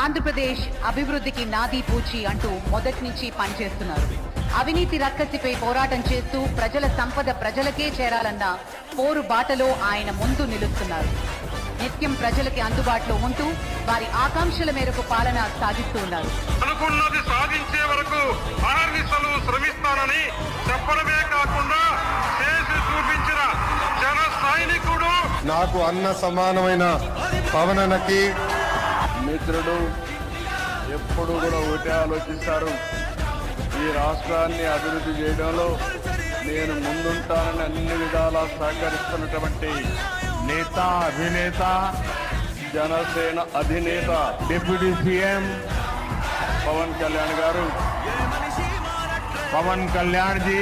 ఆంధ్రప్రదేశ్ అభివృద్ధికి నాదీ పూచి అంటూ మొదటి నుంచి పనిచేస్తున్నారు. అవినీతి రక్కసిపై పోరాటం చేస్తూ ప్రజల సంపద ప్రజలకే చేరాలన్న పోరు బాటలో ఆయన ముందు నిలుస్తున్నారు. నిత్యం ప్రజలకి అందుబాటులో ఉంటూ వారి ఆకాంక్షల మేరకు పాలన సాగిస్తూ ఉన్నారు. అనుకున్నది సాధించే వరకు అహర్నిశలు శ్రమిస్తానని చెప్పడమే కాకుండా చేసి చూపించిన జన సైనికుడు, నాకు అన్న సమానమైన పవనన్నకి మిత్రుడు. ఎప్పుడు కూడా ఒకటే ఆలోచిస్తారు, ఈ రాష్ట్రాన్ని అభివృద్ధి చేయడంలో నేను ముందుంటానని అన్ని విధాలా సహకరిస్తున్నటువంటి నేత, అధినేత, జనసేన అధినేత డిప్యూటీ సీఎం పవన్ కళ్యాణ్ గారు. పవన్ కళ్యాణ్ जी